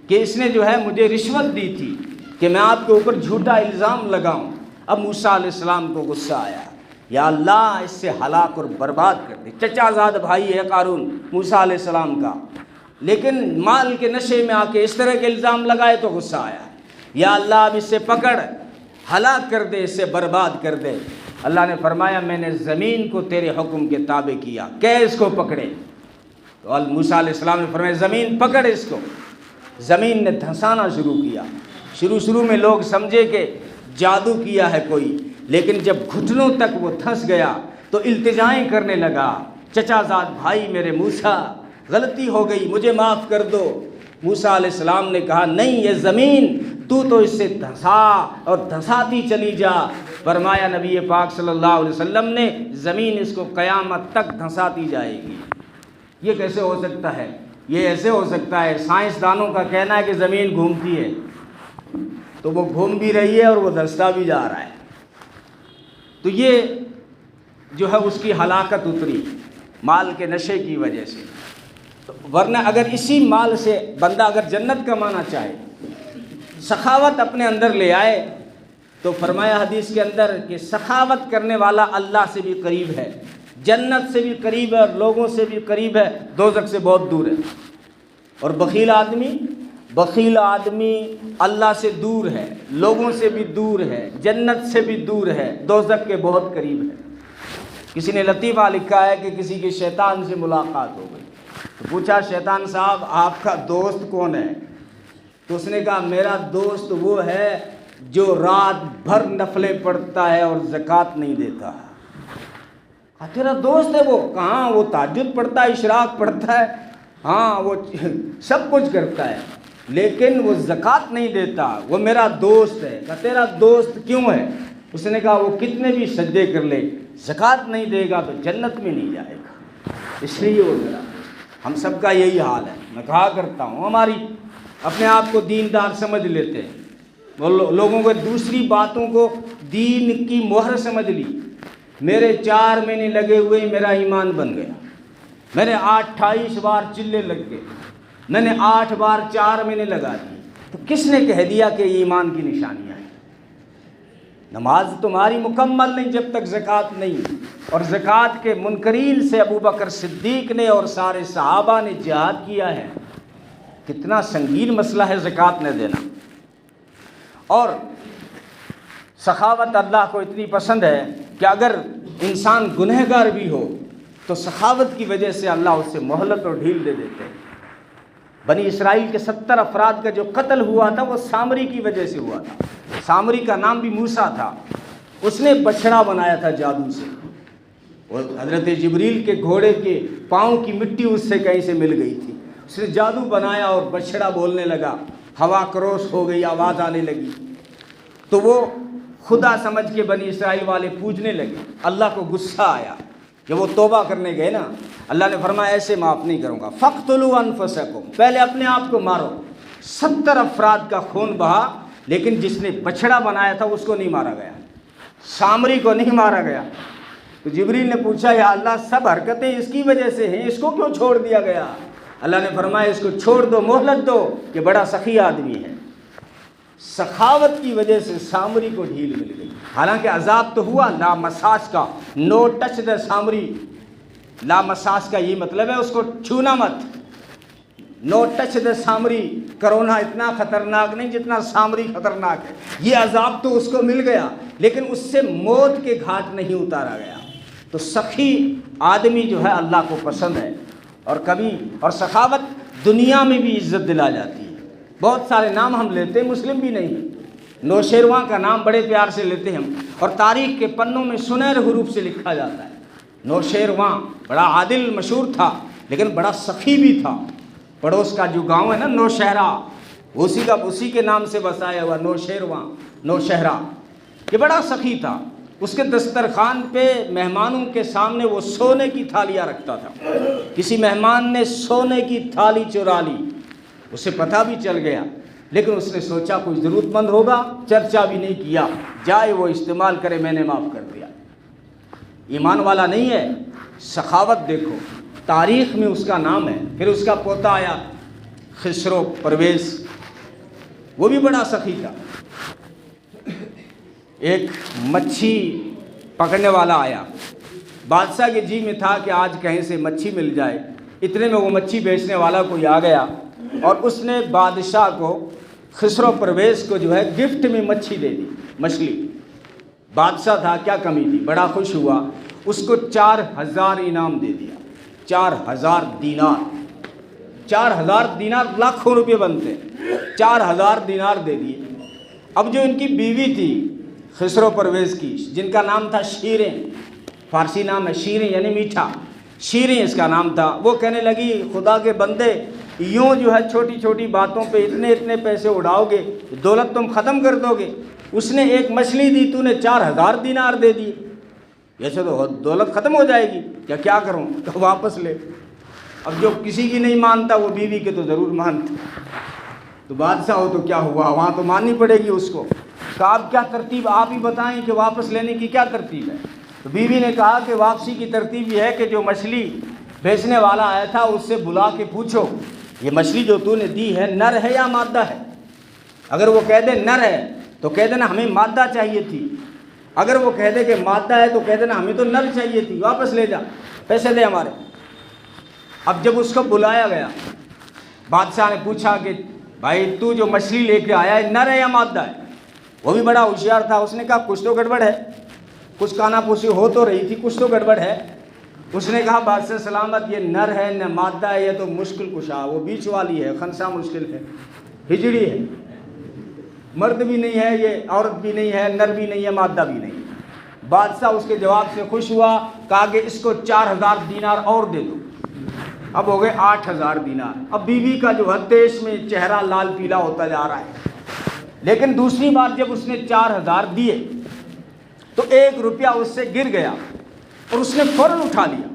A: کہ اس نے جو ہے مجھے رشوت دی تھی کہ میں آپ کے اوپر جھوٹا الزام لگاؤں۔ اب موسیٰ علیہ السلام کو غصہ آیا، یا اللہ اس سے ہلاک اور برباد کر دے۔ چچا زاد بھائی ہے قارون موسیٰ علیہ السلام کا، لیکن مال کے نشے میں آ کے اس طرح کے الزام لگائے تو غصہ آیا، یا اللہ اب اس سے پکڑ، ہلاک کر دے، اس سے برباد کر دے۔ اللہ نے فرمایا میں نے زمین کو تیرے حکم کے تابع کیا کہ اس کو پکڑے۔ تو موسیٰ علیہ السلام نے فرمایا زمین پکڑ اس کو۔ زمین نے دھنسانا شروع کیا۔ شروع میں لوگ سمجھے کہ جادو کیا ہے کوئی، لیکن جب گھٹنوں تک وہ دھنس گیا تو التجائیں کرنے لگا، چچا زاد بھائی میرے موسیٰ غلطی ہو گئی، مجھے معاف کر دو۔ موسیٰ علیہ السلام نے کہا نہیں، یہ زمین تو اس سے دھنسا اور دھنساتی چلی جا۔ فرمایا نبی پاک صلی اللہ علیہ وسلم نے زمین اس کو قیامت تک دھنساتی جائے گی۔ یہ کیسے ہو سکتا ہے؟ یہ ایسے ہو سکتا ہے، سائنسدانوں کا کہنا ہے کہ زمین گھومتی ہے، تو وہ گھوم بھی رہی ہے اور وہ دھنستا بھی جا رہا ہے۔ تو یہ جو ہے اس کی ہلاکت اتری مال کے نشے کی وجہ سے۔ ورنہ اگر اسی مال سے بندہ اگر جنت کمانا چاہے، سخاوت اپنے اندر لے آئے، تو فرمایا حدیث کے اندر کہ سخاوت کرنے والا اللہ سے بھی قریب ہے، جنت سے بھی قریب ہے، اور لوگوں سے بھی قریب ہے، دوزخ سے بہت دور ہے۔ اور بخیل آدمی اللہ سے دور ہے، لوگوں سے بھی دور ہے، جنت سے بھی دور ہے، دوزخ کے بہت قریب ہے۔ کسی نے لطیفہ لکھا ہے کہ کسی کے شیطان سے ملاقات ہو گئی، تو پوچھا شیطان صاحب آپ کا دوست کون ہے؟ تو اس نے کہا میرا دوست وہ ہے جو رات بھر نفلیں پڑھتا ہے اور زکوٰۃ نہیں دیتا۔ تیرا دوست ہے وہ؟ کہاں، وہ تہجد پڑھتا ہے، اشراق پڑھتا ہے، ہاں وہ سب کچھ کرتا ہے، لیکن وہ زکوٰۃ نہیں دیتا، وہ میرا دوست ہے۔ کہا تیرا دوست کیوں ہے؟ اس نے کہا وہ کتنے بھی سجدے کر لے، زکوٰۃ نہیں دے گا تو جنت میں نہیں جائے گا، اس لیے وہ میرا۔ ہم سب کا یہی حال ہے، میں کہا کرتا ہوں ہماری اپنے آپ کو دیندار سمجھ لیتے ہیں، وہ لوگوں کو دوسری باتوں کو دین کی مہر سمجھ لی۔ میرے 4 مہینے لگے ہوئے میرا ایمان بن گیا، میں نے 28 بار چلے لگ گئے، میں نے 8 بار 4 مہینے لگا دیے، تو کس نے کہہ دیا کہ یہ ایمان کی نشانیاں ہیں؟ نماز تمہاری مکمل نہیں جب تک زکوٰۃ نہیں، اور زکوٰۃ کے منکرین سے ابو بکر صدیق نے اور سارے صحابہ نے جہاد کیا ہے۔ کتنا سنگین مسئلہ ہے زکوٰۃ نہ دینا۔ اور سخاوت اللہ کو اتنی پسند ہے کہ اگر انسان گنہگار بھی ہو تو سخاوت کی وجہ سے اللہ اس سے مہلت اور ڈھیل دے دیتے ہیں۔ بنی اسرائیل کے 70 افراد کا جو قتل ہوا تھا وہ سامری کی وجہ سے ہوا تھا۔ سامری کا نام بھی موسیٰ تھا، اس نے بچڑا بنایا تھا جادو سے، اور حضرت جبریل کے گھوڑے کے پاؤں کی مٹی اس سے کہیں سے مل گئی تھی، اس نے جادو بنایا اور بچڑا بولنے لگا، ہوا کروش ہو گئی، آواز آنے لگی، تو وہ خدا سمجھ کے بنی اسرائیل والے پوجنے لگے۔ اللہ کو غصہ آیا کہ وہ توبہ کرنے گئے نا، اللہ نے فرمایا ایسے معاف نہیں کروں گا، فَاقْتُلُوا أَنفُسَكُمْ، پہلے اپنے آپ کو مارو۔ 70 افراد کا خون بہا، لیکن جس نے بچڑا بنایا تھا اس کو نہیں مارا گیا، سامری کو نہیں مارا گیا۔ تو جبریل نے پوچھا یا اللہ سب حرکتیں اس کی وجہ سے ہیں، اس کو کیوں چھوڑ دیا گیا؟ اللہ نے فرمایا اس کو چھوڑ دو، مہلت دو، یہ بڑا سخی آدمی ہے۔ سخاوت کی وجہ سے سامری کو ڈھیل مل گئی، حالانکہ عذاب تو ہوا لا مساس کا، نو ٹچ دا سامری۔ لا مساس کا یہ مطلب ہے اس کو چھونا مت، نو ٹچ دا سامری۔ کرونا اتنا خطرناک نہیں جتنا سامری خطرناک ہے۔ یہ عذاب تو اس کو مل گیا، لیکن اس سے موت کے گھاٹ نہیں اتارا گیا۔ تو سخی آدمی جو ہے اللہ کو پسند ہے، اور سخاوت دنیا میں بھی عزت دلا جاتی ہے۔ بہت سارے نام ہم لیتے ہیں، مسلم بھی نہیں، نوشیروان کا نام بڑے پیار سے لیتے ہیں ہم، اور تاریخ کے پنوں میں سنہرے حروف سے لکھا جاتا ہے۔ نوشیروان بڑا عادل مشہور تھا، لیکن بڑا سخی بھی تھا۔ پڑوس کا جو گاؤں ہے نا نوشہرہ، اسی کے نام سے بسایا ہوا نوشیروان، نوشہرہ، یہ بڑا سخی تھا۔ اس کے دسترخوان پہ مہمانوں کے سامنے وہ سونے کی تھالیاں رکھتا تھا۔ کسی مہمان نے سونے کی تھالی چرا لی، اسے پتہ بھی چل گیا، لیکن اس نے سوچا کوئی ضرورت مند ہوگا، چرچا بھی نہیں کیا، جائے وہ استعمال کرے، میں نے معاف کر دیا۔ ایمان والا نہیں ہے، سخاوت دیکھو، تاریخ میں اس کا نام ہے۔ پھر اس کا پوتا آیا خسرو پرویز، وہ بھی بڑا سخی تھا۔ ایک مچھی پکڑنے والا آیا، بادشاہ کے جی میں تھا کہ آج کہیں سے مچھی مل جائے۔ اتنے میں وہ مچھی بیچنے والا کوئی آ گیا، اور اس نے بادشاہ کو، خسرو پرویز کو جو ہے گفٹ میں مچھی دے دی، مچھلی۔ بادشاہ تھا، کیا کمی تھی، بڑا خوش ہوا، اس کو 4000 انعام دے دیا۔ 4000 دینار، 4000 دینار لاکھوں روپے بنتے، 4000 دینار دے دیے۔ اب جو ان کی بیوی تھی خسرو پرویز کی، جن کا نام تھا شیریں، فارسی نام ہے شیریں یعنی میٹھا، شیریں اس کا نام تھا، وہ کہنے لگی خدا کے بندے یوں جو ہے چھوٹی چھوٹی باتوں پہ اتنے پیسے اڑاؤ گے، دولت تم ختم کر دو گے۔ اس نے ایک مچھلی دی، تو نے 4000 دینار دے دیے، ایسے تو دولت ختم ہو جائے گی، کیا کروں، تو واپس لے۔ اب جو کسی کی نہیں مانتا وہ بیوی کے تو ضرور مانتا، تو بادشاہ ہو تو کیا ہوا، وہاں تو ماننی پڑے گی اس کو۔ کہا اب کیا ترتیب، آپ ہی بتائیں کہ واپس لینے کی کیا ترتیب ہے۔ تو بیوی نے کہا کہ واپسی کی ترتیب یہ ہے کہ جو مچھلی بیچنے والا آیا تھا اس سے بلا کے پوچھو یہ مچھلی جو تو نے دی ہے نر ہے یا مادہ ہے۔ اگر وہ کہہ دے نر ہے تو کہہ دینا ہمیں مادہ چاہیے تھی، اگر وہ کہہ دے کہ مادہ ہے تو کہہ دینا ہمیں تو نر چاہیے تھی، واپس لے جا، پیسے دے ہمارے۔ اب جب اس کو بلایا گیا، بادشاہ نے پوچھا کہ بھائی تو جو مچھلی لے کے آیا ہے نر ہے یا مادہ ہے۔ وہ بھی بڑا ہوشیار تھا، اس نے کہا کچھ تو گڑبڑ ہے، کچھ کانا پوسی ہو تو رہی تھی، کچھ تو گڑبڑ ہے۔ اس نے کہا بادشاہ سلامت یہ نر ہے نہ مادہ ہے، یہ تو مشکل کشا، وہ بیچ والی ہے، خنسا مشکل ہے، ہجڑی ہے، مرد بھی نہیں ہے، یہ عورت بھی نہیں ہے، نر بھی نہیں ہے، مادہ بھی نہیں ہے۔ بادشاہ اس کے جواب سے خوش ہوا، کہا کہ اس کو 4000 دینار اور دے دو۔ اب ہو گئے 8000 دینار۔ اب بیوی کا جو ہے دیش میں چہرہ لال پیلا ہوتا جا رہا ہے، لیکن دوسری بار جب اس نے 4000 دیے تو 1 روپیہ اس سے گر گیا اور اس نے فوراً اٹھا لیا۔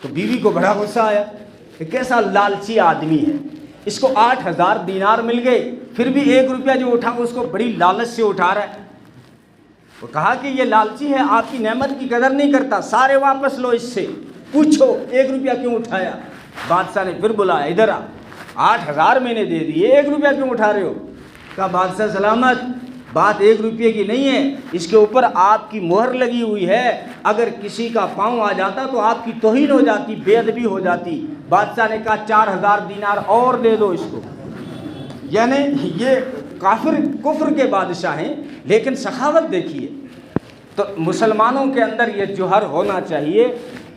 A: تو بیوی کو بڑا غصہ آیا کہ کیسا لالچی آدمی ہے، اس کو 8000 دینار مل گئے، پھر بھی 1 روپیہ جو اٹھا اس کو بڑی لالچ سے اٹھا رہا ہے۔ وہ کہا کہ یہ لالچی ہے، آپ کی نعمت کی قدر نہیں کرتا، سارے واپس لو، اس سے پوچھو 1 روپیہ کیوں اٹھایا۔ بادشاہ نے پھر بلایا، ادھر آ، 8000 میں نے دے دیے، 1 روپیہ کیوں اٹھا رہے ہو۔ کہا بادشاہ سلامت بات 1 روپیے کی نہیں ہے، اس کے اوپر آپ کی مہر لگی ہوئی ہے، اگر کسی کا پاؤں آ جاتا تو آپ کی توہین ہو جاتی، بے ادبی ہو جاتی۔ بادشاہ نے کہا 4000 دینار اور دے دو اس کو۔ یعنی یہ کفر کے بادشاہ ہیں، لیکن سخاوت دیکھیے۔ تو مسلمانوں کے اندر یہ جوہر ہونا چاہیے۔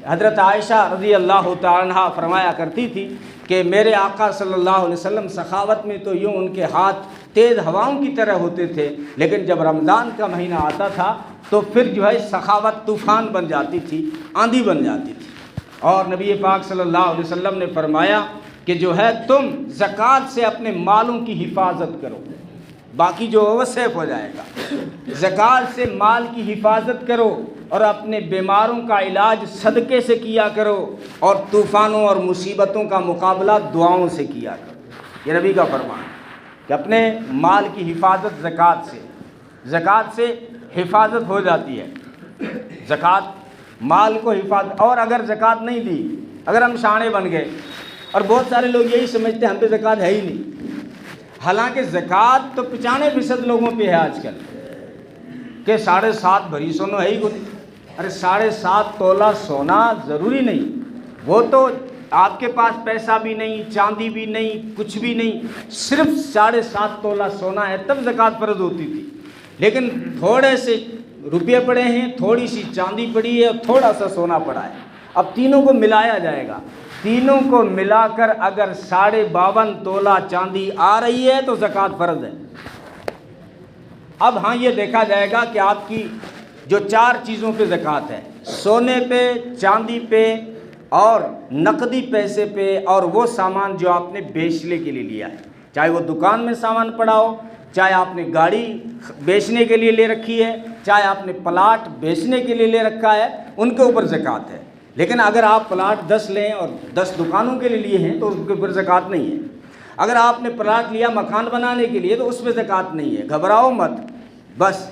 A: حضرت عائشہ رضی اللہ تعالیٰ عنہا فرمایا کرتی تھی کہ میرے آقا صلی اللہ علیہ وسلم سخاوت میں تو یوں ان کے ہاتھ تیز ہواؤں کی طرح ہوتے تھے، لیکن جب رمضان کا مہینہ آتا تھا تو پھر جو ہے سخاوت طوفان بن جاتی تھی، آندھی بن جاتی تھی۔ اور نبی پاک صلی اللہ علیہ وسلم نے فرمایا کہ جو ہے تم زکوٰۃ سے اپنے مالوں کی حفاظت کرو، باقی جو وہ سیف ہو جائے گا۔ زکوٰۃ سے مال کی حفاظت کرو اور اپنے بیماروں کا علاج صدقے سے کیا کرو، اور طوفانوں اور مصیبتوں کا مقابلہ دعاؤں سے کیا کرو۔ یہ نبی کا فرمان ہے کہ اپنے مال کی حفاظت زکوٰۃ سے حفاظت ہو جاتی ہے۔ زکوٰۃ مال کو حفاظت، اور اگر زکوٰۃ نہیں دی، اگر ہم شانے بن گئے، اور بہت سارے لوگ یہی سمجھتے ہیں ہم پہ زکوٰۃ ہے ہی نہیں، حالانکہ زکوٰۃ تو 95% لوگوں پہ ہے آج کل، کہ 7.5 بھری سونا ہے ہی کوئی۔ ارے 7.5 تولہ سونا ضروری نہیں، وہ تو آپ کے پاس پیسہ بھی نہیں، چاندی بھی نہیں، کچھ بھی نہیں، صرف 7.5 تولہ سونا ہے تب زکوٰۃ فرض ہوتی تھی۔ لیکن تھوڑے سے روپے پڑے ہیں، تھوڑی سی چاندی پڑی ہے اور تھوڑا سا سونا پڑا ہے، اب تینوں کو ملایا جائے گا، تینوں کو ملا کر اگر 52.5 تولہ چاندی آ رہی ہے تو زکوٰۃ فرض ہے۔ اب ہاں یہ دیکھا جائے گا کہ آپ کی جو 4 چیزوں پہ زکوٰۃ ہے، سونے پہ، چاندی پہ اور نقدی پیسے پہ، اور وہ سامان جو آپ نے بیچنے کے لیے لیا ہے، چاہے وہ دکان میں سامان پڑا ہو، چاہے آپ نے گاڑی بیچنے کے لیے لے رکھی ہے، چاہے آپ نے پلاٹ بیچنے کے لیے لے رکھا ہے، ان کے اوپر زکوٰۃ ہے۔ لیکن اگر آپ پلاٹ 10 لیں اور 10 دکانوں کے لیے لیے ہیں تو اس کے اوپر زکوٰۃ نہیں ہے۔ اگر آپ نے پلاٹ لیا مکان بنانے کے لیے تو اس پہ زکوٰۃ نہیں ہے، گھبراؤ مت، بس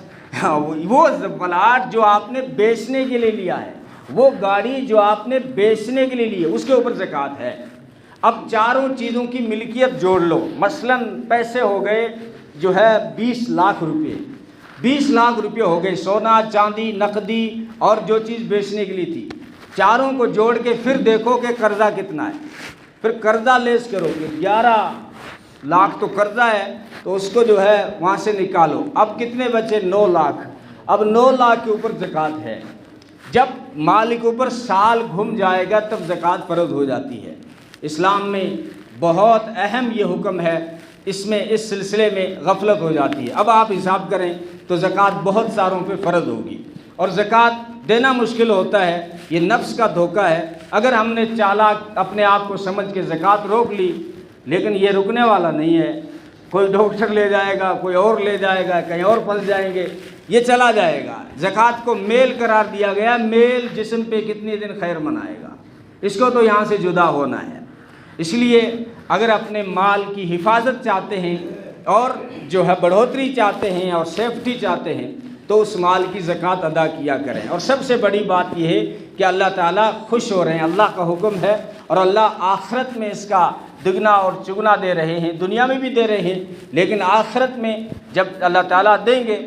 A: وہ پلاٹ جو آپ نے بیچنے کے لیے لیا ہے، وہ گاڑی جو آپ نے بیچنے کے لیے لی ہے، اس کے اوپر زکوٰۃ ہے۔ اب چاروں چیزوں کی ملکیت جوڑ لو، مثلاً پیسے ہو گئے جو ہے 20 لاکھ روپے، 20 لاکھ روپے ہو گئے، سونا، چاندی، نقدی اور جو چیز بیچنے کے لیے تھی، چاروں کو جوڑ کے پھر دیکھو کہ قرضہ کتنا ہے، پھر قرضہ لیس کرو کہ 11 لاکھ تو قرضہ ہے، تو اس کو جو ہے وہاں سے نکالو، اب کتنے بچے؟ 9 لاکھ۔ اب 9 لاکھ کے اوپر زکوٰۃ ہے۔ جب مال کے اوپر سال گھم جائے گا تب زکوٰۃ فرض ہو جاتی ہے۔ اسلام میں بہت اہم یہ حکم ہے، اس میں اس سلسلے میں غفلت ہو جاتی ہے۔ اب آپ حساب کریں تو زکوٰۃ بہت ساروں پہ فرض ہوگی، اور زکوٰۃ دینا مشکل ہوتا ہے، یہ نفس کا دھوکہ ہے۔ اگر ہم نے چالاک اپنے آپ کو سمجھ کے زکوٰۃ روک لی، لیکن یہ رکنے والا نہیں ہے، کوئی ڈاکٹر لے جائے گا، کوئی اور لے جائے گا، کہیں اور پھنس جائیں گے، یہ چلا جائے گا۔ زکوٰۃ کو میل قرار دیا گیا، میل جسم پہ کتنے دن خیر منائے گا، اس کو تو یہاں سے جدا ہونا ہے۔ اس لیے اگر اپنے مال کی حفاظت چاہتے ہیں اور جو ہے بڑھوتری چاہتے ہیں اور سیفٹی چاہتے ہیں تو اس مال کی زکوٰۃ ادا کیا کریں۔ اور سب سے بڑی بات یہ ہے کہ اللہ تعالیٰ خوش ہو رہے ہیں، اللہ کا حکم ہے، اور اللہ آخرت میں اس کا دگنا اور چگنا دے رہے ہیں، دنیا میں بھی دے رہے ہیں، لیکن آخرت میں جب اللہ تعالیٰ دیں گے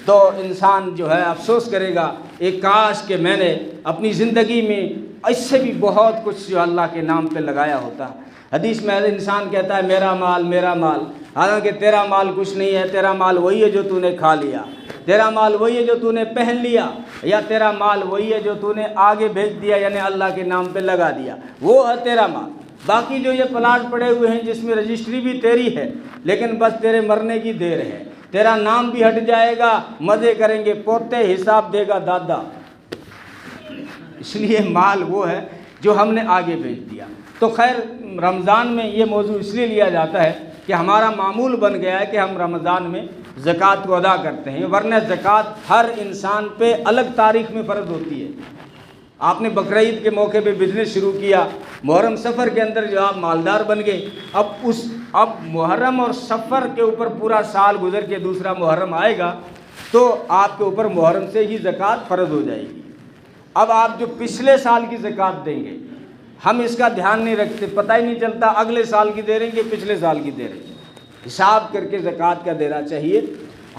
A: تو انسان جو ہے افسوس کرے گا، ایک کاش کہ میں نے اپنی زندگی میں اس سے بھی بہت کچھ جو اللہ کے نام پہ لگایا ہوتا۔ حدیث میں انسان کہتا ہے میرا مال میرا مال، حالانکہ تیرا مال کچھ نہیں ہے، تیرا مال وہی ہے جو تو نے کھا لیا، تیرا مال وہی ہے جو تو نے پہن لیا، یا تیرا مال وہی ہے جو تو نے آگے بھیج دیا، یعنی اللہ کے نام پہ لگا دیا، وہ ہے تیرا مال۔ باقی جو یہ پلاٹ پڑے ہوئے ہیں جس میں رجسٹری بھی تیری ہے، لیکن بس تیرے مرنے کی دیر ہے، تیرا نام بھی ہٹ جائے گا، مزے کریں گے پوتے، حساب دے گا دادا۔ اس لیے مال وہ ہے جو ہم نے آگے بھیج دیا۔ تو خیر رمضان میں یہ موضوع اس لیے لیا جاتا ہے کہ ہمارا معمول بن گیا ہے کہ ہم رمضان میں زکوٰۃ کو ادا کرتے ہیں، ورنہ زکوٰۃ ہر انسان پہ الگ تاریخ میں فرض ہوتی ہے۔ آپ نے بقرعید کے موقع پہ بزنس شروع کیا، محرم سفر کے اندر جو آپ مالدار بن گئے، اب محرم اور سفر کے اوپر پورا سال گزر کے دوسرا محرم آئے گا تو آپ کے اوپر محرم سے ہی زکوٰۃ فرض ہو جائے گی۔ اب آپ جو پچھلے سال کی زکوٰۃ دیں گے، ہم اس کا دھیان نہیں رکھتے، پتہ ہی نہیں چلتا اگلے سال کی دے رہے ہیں کہ پچھلے سال کی دے رہے ہیں، حساب کر کے زکوٰۃ کا دینا چاہیے۔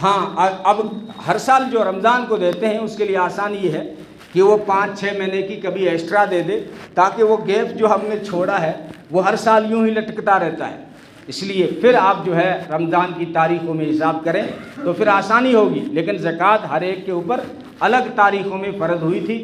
A: ہاں اب ہر سال جو رمضان کو دیتے ہیں اس کے لیے آسان یہ ہے کہ وہ 5-6 مہینے کی کبھی ایکسٹرا دے دے، تاکہ وہ گیپ جو ہم نے چھوڑا ہے وہ ہر سال یوں ہی لٹکتا رہتا ہے۔ اس لیے پھر آپ جو ہے رمضان کی تاریخوں میں حساب کریں تو پھر آسانی ہوگی، لیکن زکوٰۃ ہر ایک کے اوپر الگ تاریخوں میں فرض ہوئی تھی۔